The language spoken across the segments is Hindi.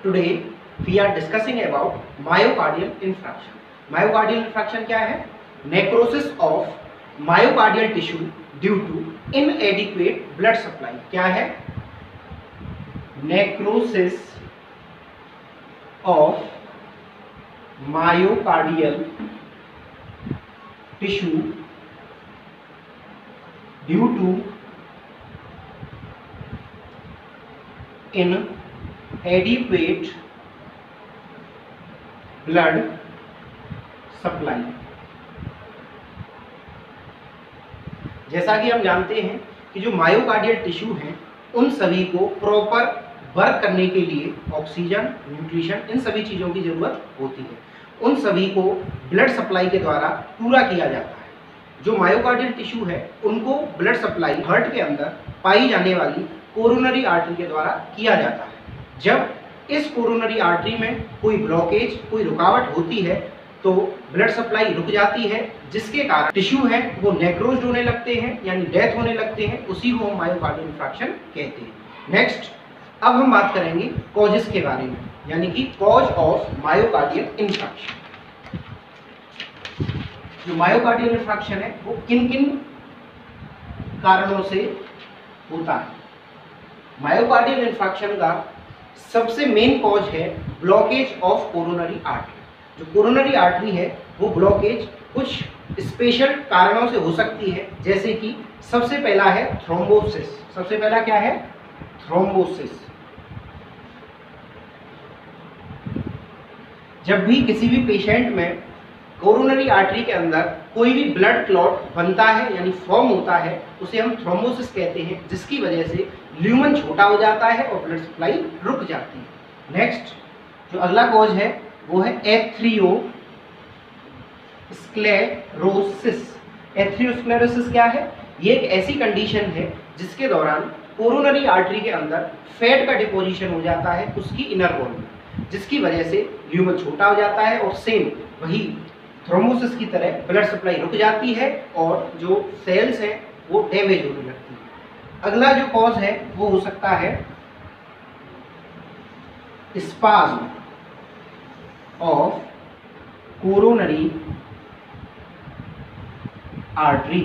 Today we are discussing about myocardial infarction. Myocardial infarction क्या है? Necrosis of myocardial tissue due to inadequate blood supply. क्या है? Necrosis of myocardial tissue due to inadequate blood supply। जैसा कि हम जानते हैं कि जो मायोकार्डियल टिश्यू हैं उन सभी को प्रॉपर वर्क करने के लिए ऑक्सीजन, न्यूट्रिशन, इन सभी चीज़ों की ज़रूरत होती है। उन सभी को ब्लड सप्लाई के द्वारा पूरा किया जाता है। जो मायोकार्डियल टिश्यू है उनको ब्लड सप्लाई हार्ट के अंदर पाई जाने वाली कोरोनरी आर्टरी के द्वारा किया जाता है। जब इस कोरोनरी आर्टरी में कोई ब्लॉकेज, कोई रुकावट होती है तो ब्लड सप्लाई रुक जाती है, जिसके कारण टिश्यू है वो नेक्रोज होने लगते हैं, यानी डेथ होने लगते हैं। उसी को हम मायोकार्डियल इंफार्क्शन कहते हैं। नेक्स्ट, अब हम बात करेंगे कॉजेस के बारे में, यानी कि कॉज ऑफ मायोकार्डियल इंफार्क्शन। जो मायोकार्डियल इंफार्क्शन है वो किन किन कारणों से होता है? मायोकार्डियल इंफार्क्शन का सबसे मेन कॉज है ब्लॉकेज ऑफ कोरोनरी आर्टरी। जो कोरोनरी आर्टरी है वो ब्लॉकेज कुछ स्पेशल कारणों से हो सकती है, जैसे कि सबसे पहला है थ्रोम्बोसिस। सबसे पहला क्या है? थ्रोम्बोसिस। जब भी किसी भी पेशेंट में कोरोनरी आर्टरी के अंदर कोई भी ब्लड क्लॉट बनता है, यानी फॉर्म होता है, उसे हम थ्रोम्बोसिस कहते हैं, जिसकी वजह से ल्यूमन छोटा हो जाता है और ब्लड सप्लाई रुक जाती है। नेक्स्ट, जो अगला कॉज है वो है एथेरोस्क्लेरोसिस। एथेरोस्क्लेरोसिस क्या है? ये एक ऐसी कंडीशन है जिसके दौरान कोरोनरी आर्टरी के अंदर फैट का डिपोजिशन हो जाता है उसकी इनर वॉल में, जिसकी वजह से ल्यूमन छोटा हो जाता है और सेम वही थ्रोम्बोसिस की तरह ब्लड सप्लाई रुक जाती है और जो सेल्स हैं वो डैमेज होने लगती है। अगला जो कॉज है वो हो सकता है spasm of coronary artery.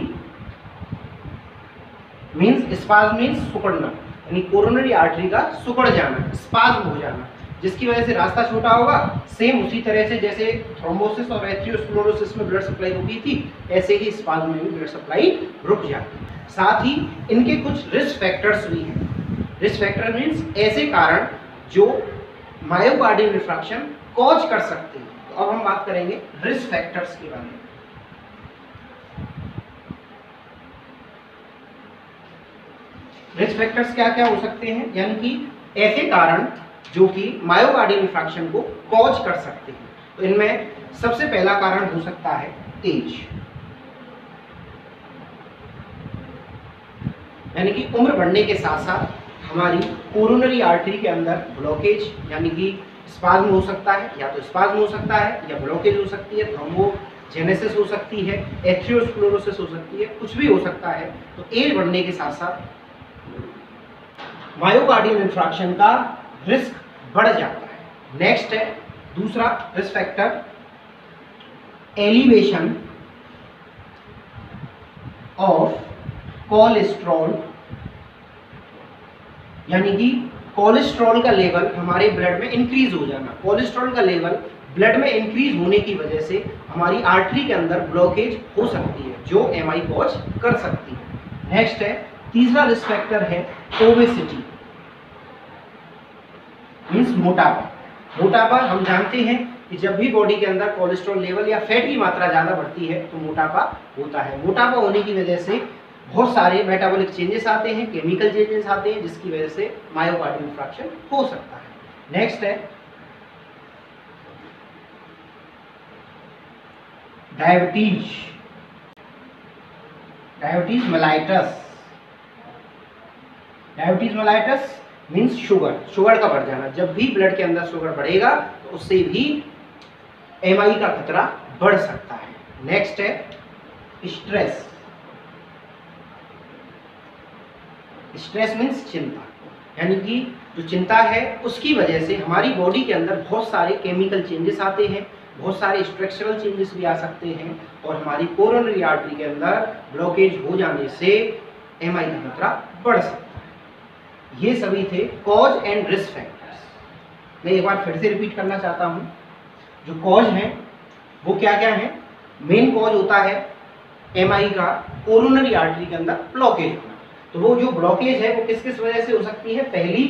Means spasm means सिकुड़ना, यानी कोरोनरी आर्टरी का सिकुड़ जाना, स्पाज्म हो जाना, जिसकी वजह से रास्ता छोटा होगा। सेम उसी तरह से जैसे थ्रोम्बोसिस और एथेरोस्क्लेरोसिस में ब्लड सप्लाई रुकी थी, ऐसे ही स्पाज्म में भी ब्लड सप्लाई रुक जाती है। साथ ही इनके कुछ रिस्क फैक्टर्स भी हैं। रिस्क फैक्टर मीन्स ऐसे कारण जो मायोकार्डियल इंफार्क्शन कॉज कर सकते हैं। तो अब हम बात करेंगे रिस्क फैक्टर्स के बारे में। रिस्क फैक्टर्स क्या क्या हो सकते हैं, यानी कि ऐसे कारण जो कि मायोकार्डियल इंफार्क्शन को कॉज कर सकते हैं। तो इनमें सबसे पहला कारण हो सकता है एज, यानी कि उम्र बढ़ने के साथ साथ हमारी कोरोनरी आर्टरी के अंदर ब्लॉकेज, यानी कि स्पाज्म हो सकता है, या तो स्पाज्म हो सकता है या ब्लॉकेज हो सकती है, थ्रोम्बोजेनेसिस हो सकती है, एथेरोस्क्लेरोसिस हो सकती है, कुछ भी हो सकता है। तो एज बढ़ने के साथ साथ मायोकार्डियल इंफार्क्शन का रिस्क बढ़ जाता है। नेक्स्ट है दूसरा risk factor elevation of cholesterol, यानी कि कोलेस्ट्रॉल का लेवल हमारे ब्लड में इंक्रीज हो जाना। कोलेस्ट्रॉल का लेवल ब्लड में इंक्रीज होने की वजह से हमारी आर्टरी के अंदर ब्लॉकेज हो सकती है, जो एमआई कॉज कर सकती है। नेक्स्ट है तीसरा रिस्क फैक्टर है ओबेसिटी, मीन्स मोटापा। मोटापा हम जानते हैं कि जब भी बॉडी के अंदर कोलेस्ट्रॉल लेवल या फैट की मात्रा ज़्यादा बढ़ती है तो मोटापा होता है। मोटापा होने की वजह से बहुत सारे मेटाबॉलिक चेंजेस आते हैं, केमिकल चेंजेस आते हैं, जिसकी वजह से मायोकार्डियल इंफार्क्शन हो सकता है। नेक्स्ट है diabetes, diabetes mellitus. Diabetes mellitus means sugar, sugar का बढ़ जाना। जब भी ब्लड के अंदर शुगर बढ़ेगा तो उससे भी एमआई का खतरा बढ़ सकता है। नेक्स्ट है स्ट्रेस। स्ट्रेस मीन्स चिंता, यानी कि जो चिंता है उसकी वजह से हमारी बॉडी के अंदर बहुत सारे केमिकल चेंजेस आते हैं, बहुत सारे स्ट्रक्चरल चेंजेस भी आ सकते हैं और हमारी कोरोनरी आर्टरी के अंदर ब्लॉकेज हो जाने से एमआई का खतरा बढ़ सकता है। ये सभी थे कॉज एंड रिस्क फैक्टर्स। मैं एक बार फिर से रिपीट करना चाहता हूँ, जो कॉज हैं वो क्या क्या है। मेन कॉज होता है एमआई का कोरोनरी आर्टरी के अंदर ब्लॉकेज होना। तो वो जो ब्लॉकेज है वो किस किस वजह से हो सकती है। पहली,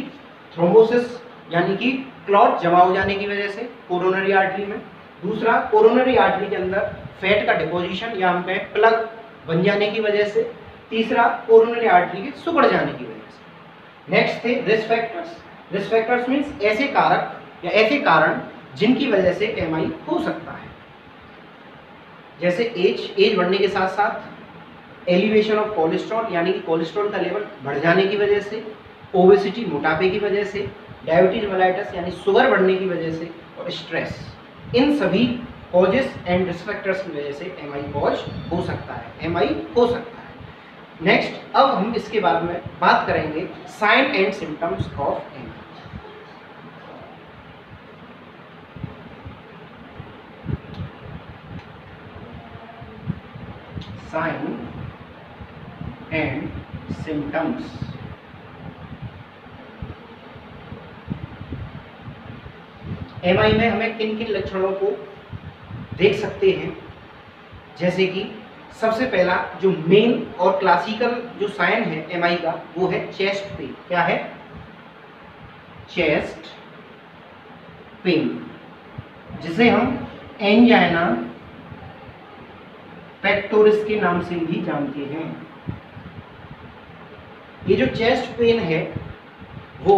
थ्रोम्बोसिस यानी कि क्लॉट जमा हो जाने की वजह से कोरोनरी आर्टरी में। दूसरा, कोरोनरी आर्टरी के अंदर फैट का डिपोजिशन या हम कहें प्लग बन जाने की वजह से। तीसरा, कोरोनरी आर्टरी के सिकुड़ जाने की वजह से। नेक्स्ट थे risk factors. Risk factors means ऐसे कारक या ऐसे कारण जिनकी वजह से एमआई हो सकता है, जैसे एज बढ़ने के साथ साथ एलिवेशन ऑफ कोलेस्ट्रॉल यानी कि कोलेस्ट्रॉल का लेवल बढ़ जाने की वजह से, ओबेसिटी मोटापे की वजह से, डायबिटीज मेलाइटस यानी शुगर बढ़ने की वजह से, और स्ट्रेस। इन सभी कॉजेस एंड रिस्क फैक्टर्स की वजह से एमआई कॉज हो सकता है, एमआई हो सकता है। नेक्स्ट, अब हम इसके बारे में बात करेंगे sign and symptoms of MI. Sign and symptoms. MI में हमें किन किन लक्षणों को देख सकते हैं, जैसे कि सबसे पहला जो मेन और क्लासिकल जो साइन है एमआई का वो है चेस्ट पेन। क्या है? चेस्ट पेन, जिसे हम एंजाइना पेक्टोरिस के नाम से भी जानते हैं। ये जो चेस्ट पेन है वो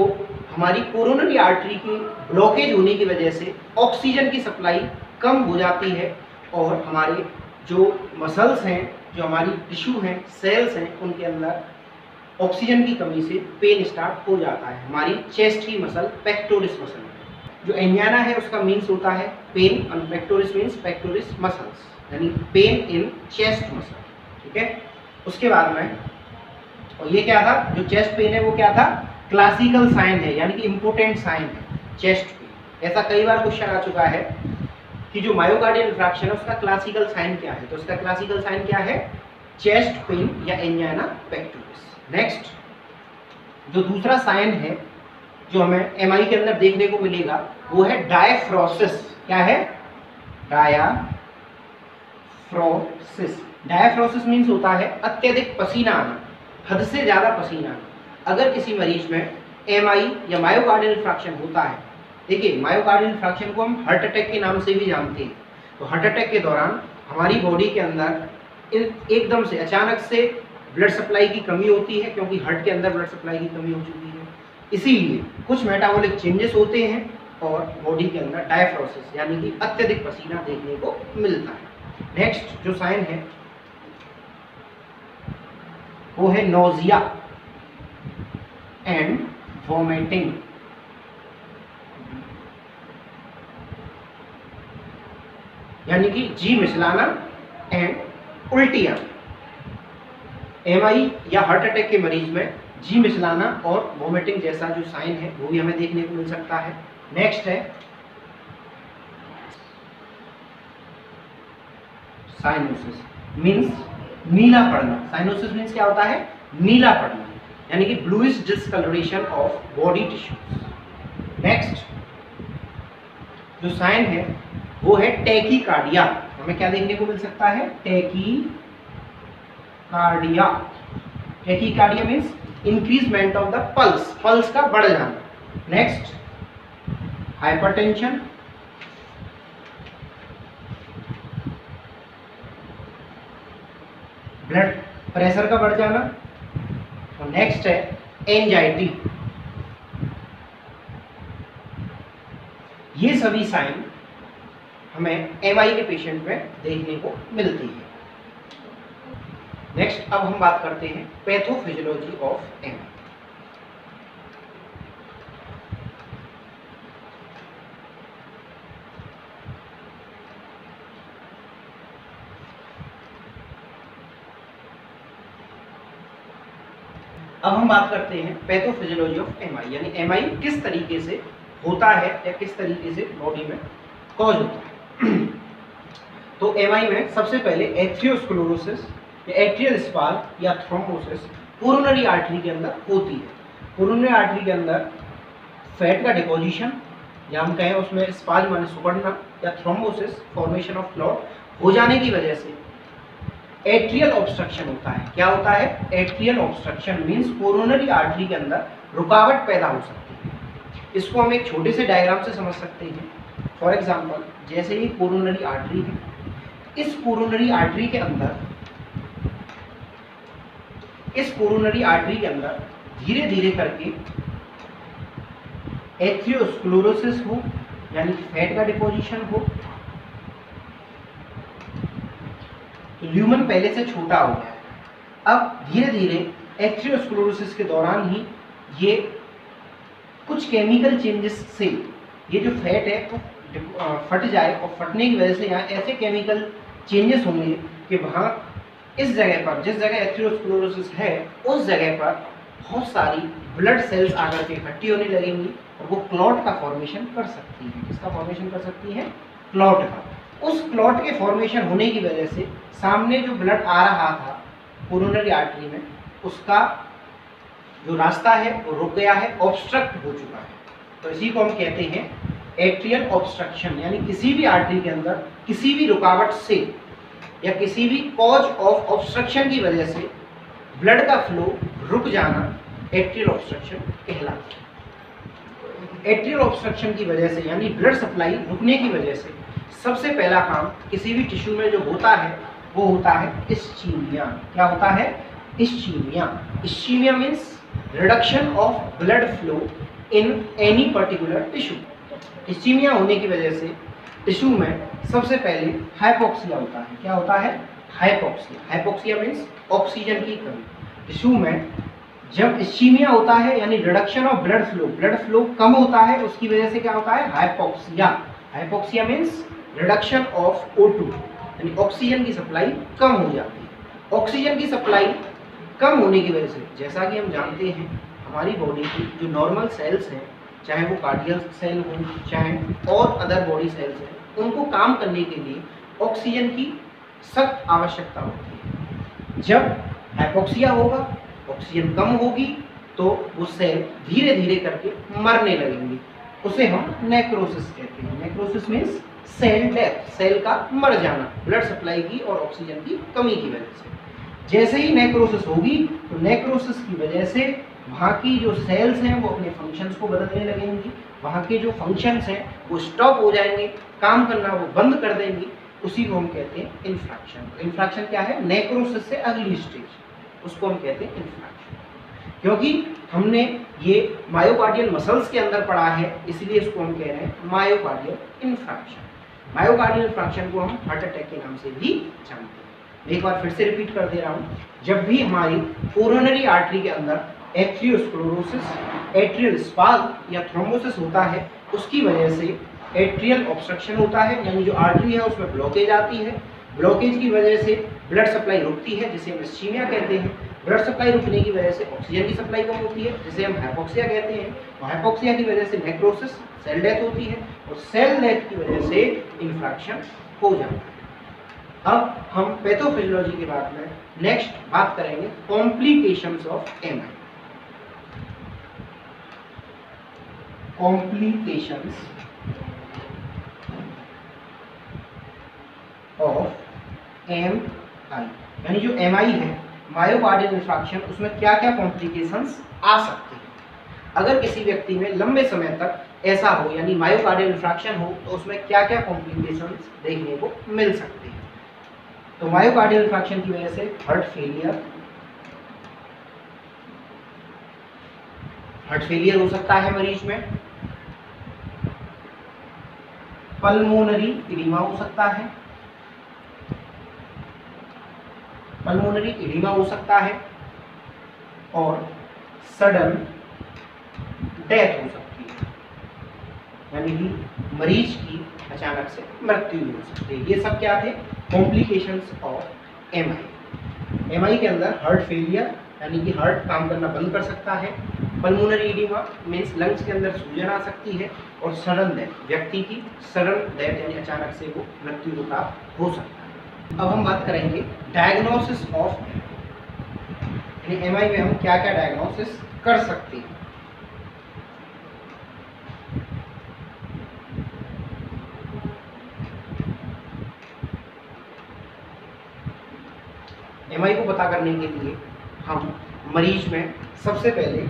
हमारी कोरोनरी आर्टरी की ब्लॉकेज होने की वजह से ऑक्सीजन की सप्लाई कम हो जाती है और हमारे जो मसल्स हैं, जो हमारी टिश्यू हैं, सेल्स हैं, उनके अंदर ऑक्सीजन की कमी से पेन स्टार्ट हो जाता है। हमारी चेस्ट की मसल पेक्टोरिस मसल है। जो एंजाइना है उसका मीन्स होता है पेन, और पेक्टोरिस मीन्स पेक्टोरिस मसल्स यानी पेन इन चेस्ट मसल। ठीक है, उसके बाद में, और ये क्या था, जो चेस्ट पेन है वो क्या था, क्लासिकल साइन है यानी कि इम्पोर्टेंट साइन है चेस्ट पेन। ऐसा कई बार क्वेश्चन आ चुका है कि जो मायोकार्डियल इंफ्राक्शन है उसका क्लासिकल साइन क्या है, तो उसका क्लासिकल साइन क्या है, चेस्ट पेन या एंजाइना पेक्टोरिस। नेक्स्ट, जो दूसरा साइन है जो हमें एमआई के अंदर देखने को मिलेगा वो है डायफ्रोसिस। क्या है? डायफ्रोसिस। डायफ्रोसिस मीन्स होता है अत्यधिक पसीना आना, हद से ज्यादा पसीना आना। अगर किसी मरीज में एमआई या मायोकार्डियल इंफ्राक्शन होता है, देखिए मायोकार्डियल इंफ्राक्शन को हम हार्ट अटैक के नाम से भी जानते हैं, तो हार्ट अटैक के दौरान हमारी बॉडी के अंदर एकदम से अचानक से ब्लड सप्लाई की कमी होती है, क्योंकि हार्ट के अंदर ब्लड सप्लाई की कमी हो चुकी है, इसीलिए कुछ मेटाबॉलिक चेंजेस होते हैं और बॉडी के अंदर डायफ्रोसिस यानी कि अत्यधिक पसीना देखने को मिलता है। नेक्स्ट जो साइन है वो है नोजिया एंड वोमिटिंग। यानी कि जी मिचलाना एंड उल्टियां। एमआई या हार्ट अटैक के मरीज में जी मिचलाना और वोमिटिंग जैसा जो साइन है वो भी हमें देखने को मिल सकता है। नेक्स्ट है साइनोसिस, मीन्स नीला पड़ना। साइनोसिस मीन्स क्या होता है? नीला पड़ना, यानी कि bluish discoloration of body tissues. Next जो साइन है वो है टैकीकार्डिया। हमें क्या देखने को मिल सकता है? Tachycardia. Tachycardia means increment of the pulse, pulse का बढ़ जाना। नेक्स्ट हाइपरटेंशन, ब्लड प्रेशर का बढ़ जाना। और नेक्स्ट है एंजाइटी। ये सभी साइन हमें एमआई के पेशेंट में देखने को मिलती है। नेक्स्ट अब हम बात करते हैं पैथोफिजियोलॉजी ऑफ एमआई। अब हम बात करते हैं पैथोफिजियोलॉजी ऑफ एमआई, यानी एमआई किस तरीके से होता है या किस तरीके से बॉडी में कॉज होता है। तो एमआई में सबसे पहले एथ्रियोस्क्लेरोसिस या एट्रियल स्पाज या थ्रोम्बोसिस कोरोनरी आर्टरी के अंदर होती है। कोरोनरी आर्टरी के अंदर फैट का डिपोजिशन, या हम कहें उसमें स्पाज माने सुकड़ना, या थ्रोम्बोसिस फॉर्मेशन ऑफ क्लॉट हो जाने की वजह से एट्रियल ऑब्स्ट्रक्शन होता है। क्या होता है? Atrial obstruction means coronary artery के अंदर रुकावट पैदा हो सकती है। इसको हम एक छोटे से डायग्राम से समझ सकते हैं। फॉर एग्जांपल, जैसे ही कोरोनरी आर्टरी है, इस कोरोनरी आर्टरी के अंदर धीरे धीरे करके एथ्रियोस्क्लेरोसिस हो, यानी फैट का डिपोजिशन हो। तो ल्यूमन पहले से छोटा हो गया है। अब धीरे धीरे एथ्रियोस्क्लेरोसिस के दौरान ही ये कुछ केमिकल चेंजेस से ये जो फैट है वो फट जाए, और फटने की वजह से यहाँ ऐसे केमिकल चेंजेस होंगे कि वहाँ इस जगह पर, जिस जगह एथ्रियोस्क्लेरोसिस है, उस जगह पर बहुत सारी ब्लड सेल्स आकर के इकट्ठी होने लगेंगी और वो क्लॉट का फॉर्मेशन कर सकती है। किसका फॉर्मेशन कर सकती है? क्लॉट का। उस क्लॉट के फॉर्मेशन होने की वजह से सामने जो ब्लड आ रहा था कोरोनरी आर्टरी में, उसका जो रास्ता है वो रुक गया है, ऑब्स्ट्रक्ट हो चुका है। तो इसी को हम कहते हैं एट्रियल ऑब्स्ट्रक्शन, यानी किसी भी आर्टरी के अंदर किसी भी रुकावट से या किसी भी कॉज ऑफ ऑब्स्ट्रक्शन की वजह से ब्लड का फ्लो रुक जाना एट्रियल ऑब्स्ट्रक्शन कहलाता है। एट्रियल ऑब्स्ट्रक्शन की वजह से, यानी ब्लड सप्लाई रुकने की वजह से, सबसे पहला काम किसी भी टिश्यू में जो होता है वो होता है इस्चीमिया। क्या होता है? Ischaemia. Ischaemia means reduction of blood flow in any particular tissue. Ischaemia होने की वजह से टिश्यू में सबसे पहले हाइपोक्सिया होता है। क्या होता है? हाइपोक्सिया। हाइपोक्सिया मीन्स ऑक्सीजन की कमी। टिश्यू में जब इस्चीमिया होता है, यानी रिडक्शन ऑफ ब्लड फ्लो कम होता है, उसकी वजह से क्या होता है? Hypoxia. Hypoxia means reduction of O2, यानी ऑक्सीजन की सप्लाई कम हो जाती है। ऑक्सीजन की सप्लाई कम होने की वजह से, जैसा कि हम जानते हैं, हमारी बॉडी की जो नॉर्मल सेल्स हैं, चाहे वो कार्डियल सेल हो, चाहे और अदर बॉडी सेल्स हैं, उनको काम करने के लिए ऑक्सीजन की सख्त आवश्यकता होती है। जब हाइपोक्सिया होगा, ऑक्सीजन कम होगी, तो वो सेल धीरे धीरे करके मरने लगेंगी। उसे हम नेक्रोसिस कहते हैं। Necrosis means cell death, cell का मर जाना ब्लड सप्लाई की और ऑक्सीजन की कमी की वजह से। जैसे ही नेक्रोसिस होगी, तो नेक्रोसिस की वजह से वहाँ की जो सेल्स हैं वो अपने फंक्शंस को बदलने लगेंगी। वहाँ के जो फंक्शंस हैं वो स्टॉप हो जाएंगे, काम करना वो बंद कर देंगी। उसी को हम कहते हैं इन्फ्रैक्शन। इन्फ्रैक्शन क्या है? नेक्रोसिस से अगली स्टेज, उसको हम कहते हैं इन्फ्रैक्शन। क्योंकि हमने ये मायोकार्डियल मसल्स के अंदर पढ़ा है, इसलिए इसको हम कह रहे हैं मायोकार्डियल इन्फ्रैक्शन। मायोकार्डियल इन्फ्रैक्शन को हम हार्ट अटैक के नाम से भी जानते हैं। एक बार फिर से रिपीट कर दे रहा हूँ, जब भी हमारी कोरोनरी आर्टरी के अंदर एथ्रियोस्क्लेरोसिस, एट्रियल स्पाज या थ्रोम्बोसिस होता है, उसकी वजह से एट्रियल ऑब्स्ट्रक्शन होता है, यानी जो आर्टरी है उसमें ब्लॉकेज आती है। ब्लॉकेज की वजह से ब्लड सप्लाई रुकती है, जिसे हम इस्चीमिया कहते हैं। ब्लड सप्लाई रुकने की वजह से ऑक्सीजन की सप्लाई कम होती है, जिसे हम हाइपोक्सिया कहते हैं। और हाइपोक्सिया की वजह से नेक्रोसिस, सेल डेथ होती है, और सेल डेथ की वजह से इन्फ्रैक्शन हो जाता है। अब हम पैथोफिजियोलॉजी के बाद में नेक्स्ट बात करेंगे complications of MI. Complications of MI, यानी जो एमआई है, मायोकार्डियल इन्फ्रैक्शन, उसमें क्या क्या कॉम्प्लिकेशंस आ सकते हैं। अगर किसी व्यक्ति में लंबे समय तक ऐसा हो, यानी मायोकार्डियल इन्फ्रैक्शन हो, तो उसमें क्या क्या कॉम्प्लिकेशंस देखने को मिल सकते हैं। तो मायोकार्डियल इन्फ्रैक्शन की वजह से हार्ट फेलियर हो सकता है मरीज में। पल्मोनरी एडिमा हो सकता है, पल्मोनरी एडिमा हो सकता है, और सडन डेथ हो सकती है, यानी कि मरीज की अचानक से मृत्यु हो सकती है। ये सब क्या थे? Complications of MI. एमआई के अंदर हार्ट फेलियर, यानी कि हार्ट काम करना बंद कर सकता है। पल्मोनरी एडिमा मीन्स लंग्स के अंदर सूजन आ सकती है। और सडन डेथ, व्यक्ति की सडन डेथ यानी अचानक से वो मृत्यु को प्राप्त हो सकता है। अब हम बात करेंगे डायग्नोसिस ऑफ यानी एमआई में हम क्या क्या डायग्नोसिस कर सकते हैं। एमआई को पता करने के लिए हम मरीज में सबसे पहले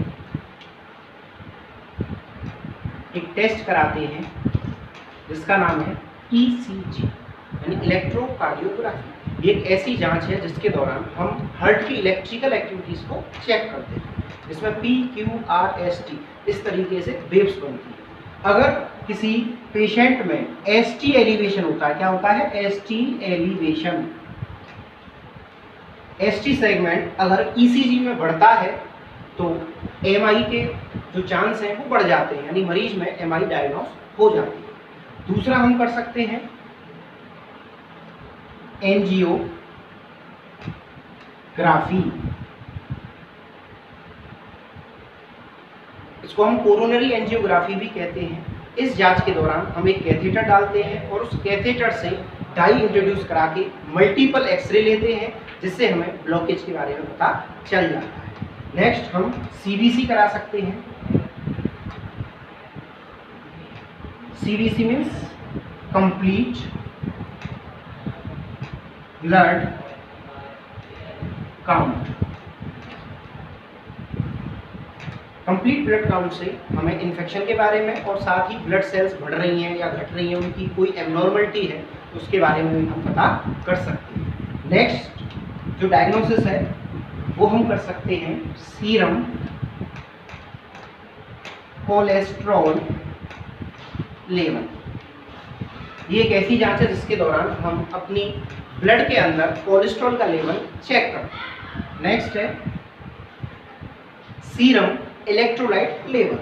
एक टेस्ट कराते हैं जिसका नाम है ECG यानी इलेक्ट्रोकार्डियोग्राफी। ये एक ऐसी जांच है जिसके दौरान हम हार्ट की इलेक्ट्रिकल एक्टिविटीज को चेक करते हैं, जिसमें PQRST इस तरीके से वेव्स बनती है। अगर किसी पेशेंट में ST एलिवेशन होता है, क्या होता है ST एलिवेशन, ST सेगमेंट अगर ECG में बढ़ता है तो MI के जो चांस हैं वो बढ़ जाते हैं, यानी मरीज में MI डायग्नोस हो जाती है। दूसरा हम कर सकते हैं एंजियोग्राफी। इसको हम कोरोनरी एंजियोग्राफी भी कहते हैं। इस जांच के दौरान हम एक कैथेटर डालते हैं और उस कैथेटर से डाई इंट्रोड्यूस करा के मल्टीपल एक्सरे लेते हैं, जिससे हमें ब्लॉकेज के बारे में पता चल जाता है। नेक्स्ट हम CBC करा सकते हैं। CBC means complete blood count. Complete blood count से हमें इन्फेक्शन के बारे में और साथ ही ब्लड सेल्स बढ़ रही हैं या घट रही हैं, उनकी कोई एबनॉर्मलिटी है तो उसके बारे में भी हम पता कर सकते हैं। नेक्स्ट जो डायग्नोसिस है वो हम कर सकते हैं सीरम कोलेस्ट्रॉल लेवल। ये एक ऐसी जांच है जिसके दौरान हम अपनी ब्लड के अंदर कोलेस्ट्रॉल का लेवल चेक करते हैं। नेक्स्ट है serum electrolyte level.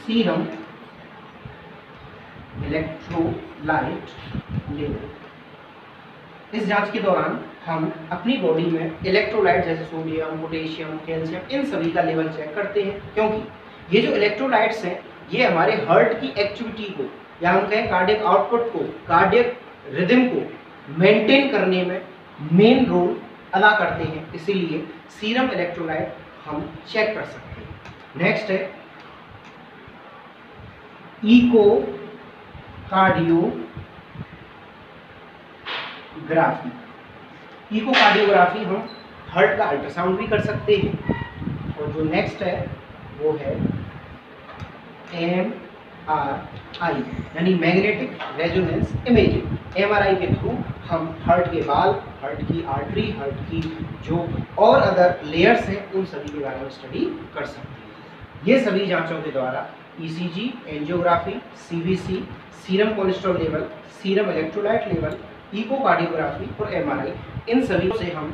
Serum electrolyte level, इस जांच के दौरान हम अपनी बॉडी में इलेक्ट्रोलाइट जैसे सोडियम, पोटेशियम, कैल्शियम इन सभी का लेवल चेक करते हैं, क्योंकि ये जो इलेक्ट्रोलाइट्स हैं ये हमारे हार्ट की एक्टिविटी को या हम कहें कार्डियक आउटपुट को, कार्डियक रिदम को मेंटेन करने में मेन रोल अदा करते हैं, इसीलिए सीरम इलेक्ट्रोलाइट हम चेक कर सकते हैं। नेक्स्ट है इकोकार्डियोग्राफी। इकोकार्डियोग्राफी हम हार्ट का अल्ट्रासाउंड भी कर सकते हैं। और जो नेक्स्ट है वो है MRI यानी मैग्नेटिक रेजोनेंस इमेजिंग। MRI के थ्रू हम हार्ट के बाल, हार्ट की आर्टरी, हार्ट की जो और अदर लेयर्स हैं उन सभी के बारे में स्टडी कर सकते हैं। ये सभी जांचों के द्वारा ECG, angiography, CBC, serum cholesterol level, serum electrolyte level, echocardiography और MRI, इन सभी से हम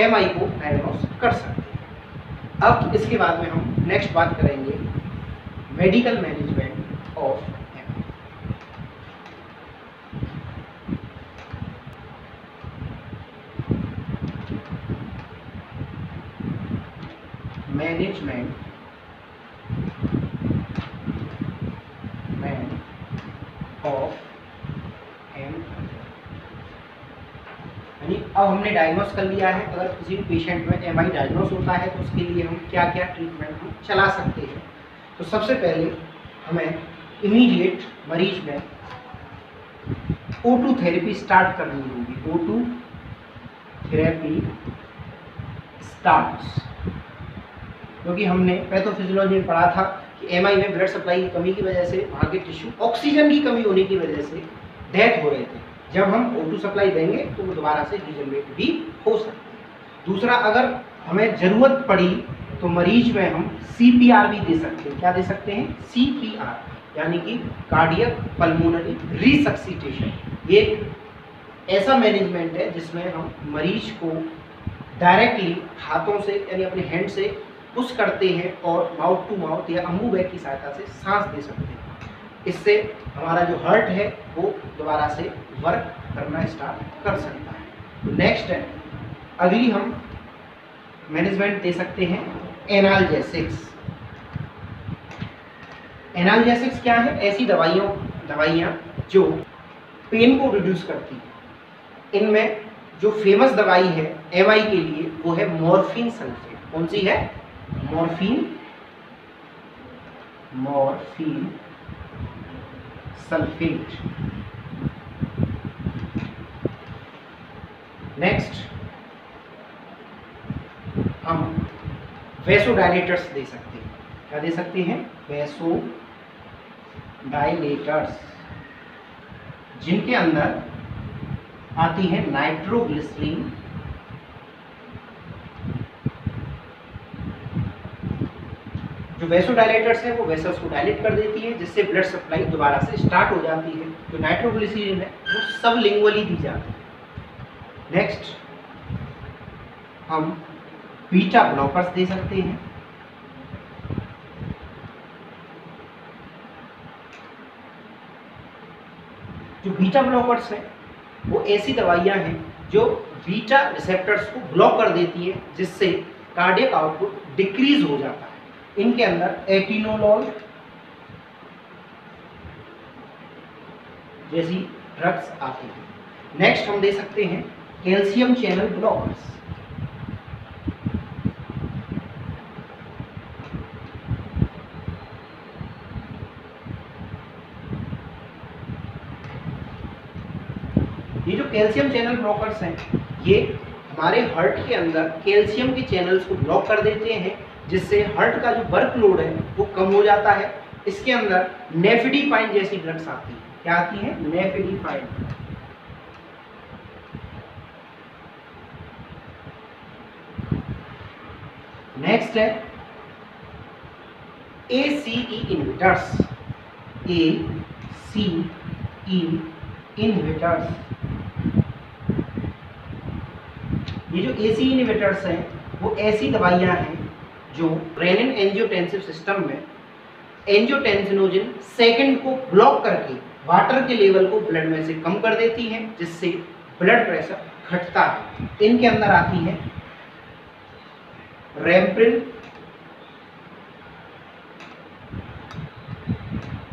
MI को डायग्नोस कर सकते हैं। अब इसके बाद में हम नेक्स्ट बात करेंगे medical management of MI। Management of MI यानी अब हमने डायग्नोस कर लिया है, अगर किसी भी पेशेंट में MI डायग्नोस होता है तो उसके लिए हम क्या क्या ट्रीटमेंट हम चला सकते हैं। तो सबसे पहले हमें इमीडिएट मरीज में O2 थेरेपी स्टार्ट करनी होगी। O2 थेरेपी स्टार्ट्स, क्योंकि हमने पैथोफिजियोलॉजी में पढ़ा था कि MI में ब्लड सप्लाई की कमी की वजह से वहाँ के टिश्यू ऑक्सीजन की कमी होने की वजह से डेथ हो रहे थे। जब हम O2 सप्लाई देंगे तो वो दोबारा से रिजनरेट भी हो सकते हैं। दूसरा, अगर हमें ज़रूरत पड़ी तो मरीज में हम CPR भी दे सकते हैं। क्या दे सकते हैं? CPR यानी कि कार्डियक पल्मोनरी रिसक्सिटेशन। ये एक ऐसा मैनेजमेंट है जिसमें हम मरीज को डायरेक्टली हाथों से यानी अपने हैंड से पुश करते हैं और माउथ टू माउथ या अम्बू बैग की सहायता से सांस दे सकते हैं। इससे हमारा जो हार्ट है वो दोबारा से वर्क करना स्टार्ट कर सकता है। तो नेक्स्ट है, अगली हम मैनेजमेंट दे सकते हैं एनाल्जेसिक्स। एनाल्जेसिक्स क्या है? ऐसी दवाइयाँ जो पेन को रिड्यूस करती है। इनमें जो फेमस दवाई है एमआई के लिए वो है मॉर्फिन सल्फेट। कौन सी है? Morphine sulphate. नेक्स्ट हम वैसोडायलेटर्स दे सकते हैं। क्या दे सकते हैं? वैसोडायलेटर्स, जिनके अंदर आती है नाइट्रोग्लिसरीन, जो वैसोडायलेटर्स है वो वेसल्स को डायलेट कर देती है, जिससे ब्लड सप्लाई दोबारा से स्टार्ट हो जाती है। जो नाइट्रोग्लिसरीन है वो सबलिंगुअली दी जाती है। नेक्स्ट हम बीटा ब्लॉकर्स दे सकते हैं। जो बीटा ब्लॉकर्स हैं वो ऐसी दवाइयां हैं जो बीटा रिसेप्टर्स को ब्लॉक कर देती है, जिससे कार्डियक आउटपुट डिक्रीज हो जाता है। इनके अंदर एटिनोलोल जैसी ड्रग्स आती हैं। नेक्स्ट हम दे सकते हैं कैल्शियम चैनल ब्लॉकर्स। ये जो कैल्शियम चैनल ब्लॉकर्स हैं ये हमारे हार्ट के अंदर कैल्शियम के चैनल्स को ब्लॉक कर देते हैं, जिससे हार्ट का जो वर्कलोड है वो कम हो जाता है। इसके अंदर नेफिडिपाइन जैसी ड्रग्स आती है। क्या आती है? नेफिडिपाइन। नेक्स्ट है ACE इनहिबिटर्स। ACE इनहिबिटर्स, ये जो ACE इनहिबिटर्स हैं वो ऐसी दवाइयां हैं जो रेनिन एंजियोटेंसिव सिस्टम में एंजियोटेंसिनोजन सेकंड को ब्लॉक करके वाटर के लेवल को ब्लड में से कम कर देती हैं, जिससे ब्लड प्रेशर घटता है। इनके अंदर आती है रैम्प्रिल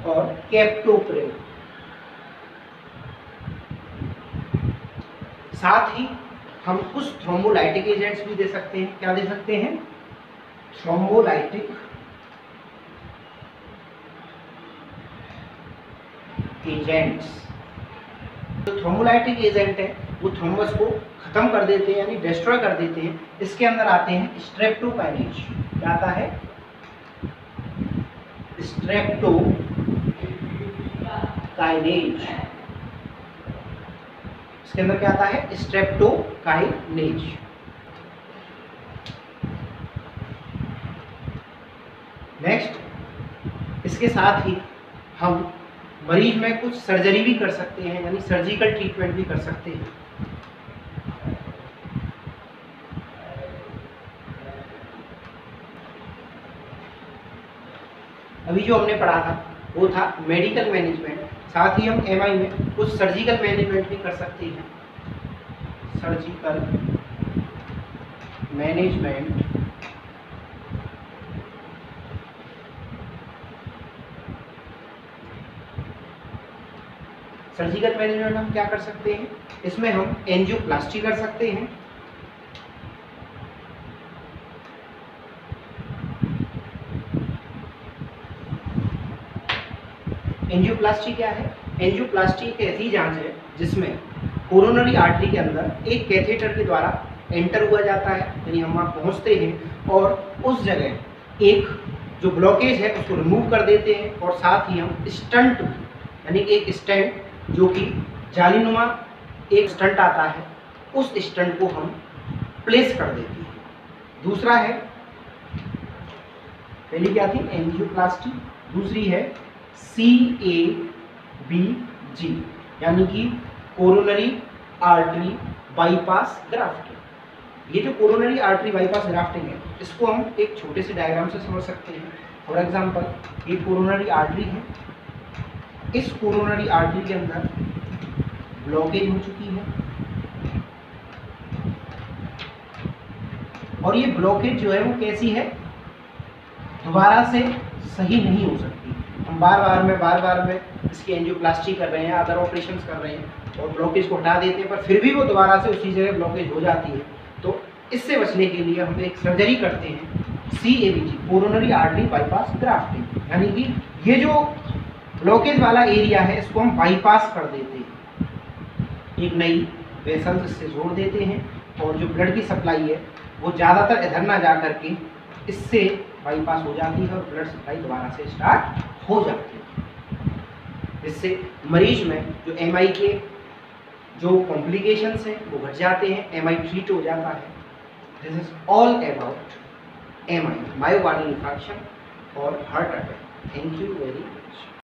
और कैप्टोप्रिल। साथ ही हम कुछ थ्रोम्बोलाइटिक एजेंट्स भी दे सकते हैं। क्या दे सकते हैं? Thrombolytic agents. जो थ्रोम्बोलाइटिक एजेंट है वो थ्रोम्बस को खत्म कर देते हैं, यानी डिस्ट्रॉय कर देते हैं। इसके अंदर आते हैं स्ट्रेप्टोकाइनेज। क्या आता है? स्ट्रेप्टोकाइनेज। इसके अंदर क्या आता है? स्ट्रेप्टोकाइनेज। नेक्स्ट, इसके साथ ही हम मरीज में कुछ सर्जरी भी कर सकते हैं, यानी सर्जिकल ट्रीटमेंट भी कर सकते हैं। अभी जो हमने पढ़ा था वो था मेडिकल मैनेजमेंट। साथ ही हम एमआई में कुछ सर्जिकल मैनेजमेंट भी कर सकते हैं। सर्जिकल मैनेजमेंट सर्जिकल मैनेजमेंट हम क्या कर सकते हैं? इसमें हम एंजियोप्लास्टी कर सकते हैं। एंजियोप्लास्टी क्या है? एंजियोप्लास्टी एक ऐसी जांच है जिसमें कोरोनरी आर्टरी के अंदर एक कैथेटर के द्वारा एंटर हुआ जाता है, यानी हम वहाँ पहुँचते हैं और उस जगह एक जो ब्लॉकेज है उसको रिमूव कर देते हैं, और साथ ही हम स्टंट यानी एक स्टेंट जो कि जालीनुमा एक स्टंट आता है, उस स्टंट को हम प्लेस कर देते हैं। दूसरा है, पहली क्या थी? एंजियोप्लास्टी। दूसरी है CABG यानी कि कोरोनरी आर्टरी बाईपास ग्राफ्टिंग। ये जो कोरोनरी आर्टरी बाईपास ग्राफ्टिंग है इसको हम एक छोटे से डायग्राम से समझ सकते हैं। फॉर एग्जांपल, ये कोरोनरी आर्टरी है। इस कोरोनरी आर्टरी के अंदर ब्लॉकेज हो चुकी है। और ये ब्लॉकेज जो है वो कैसी है, दोबारा से सही नहीं हो सकती। हम बार बार में इसकी एंजियोप्लास्टी कर रहे हैं, अदर ऑपरेशंस कर रहे हैं और ब्लॉकेज को हटा देते हैं, पर फिर भी वो दोबारा से उसी जगह ब्लॉकेज हो जाती है। तो इससे बचने के लिए हम एक सर्जरी करते हैं, CABG, coronary artery bypass grafting, यानी कि ये जो ब्लॉकेज वाला एरिया है इसको हम बाईपास कर देते हैं, एक नई वेसल्स इससे जोड़ देते हैं और जो ब्लड की सप्लाई है वो ज़्यादातर इधर ना जा करके इससे बाईपास हो जाती है और ब्लड सप्लाई दोबारा से स्टार्ट हो जाती है। इससे मरीज में जो MI के जो कॉम्प्लिकेशंस हैं वो घट जाते हैं, MI ट्रीट हो जाता है। This is all about MI, myocardial infarction और heart attack. Thank you very much.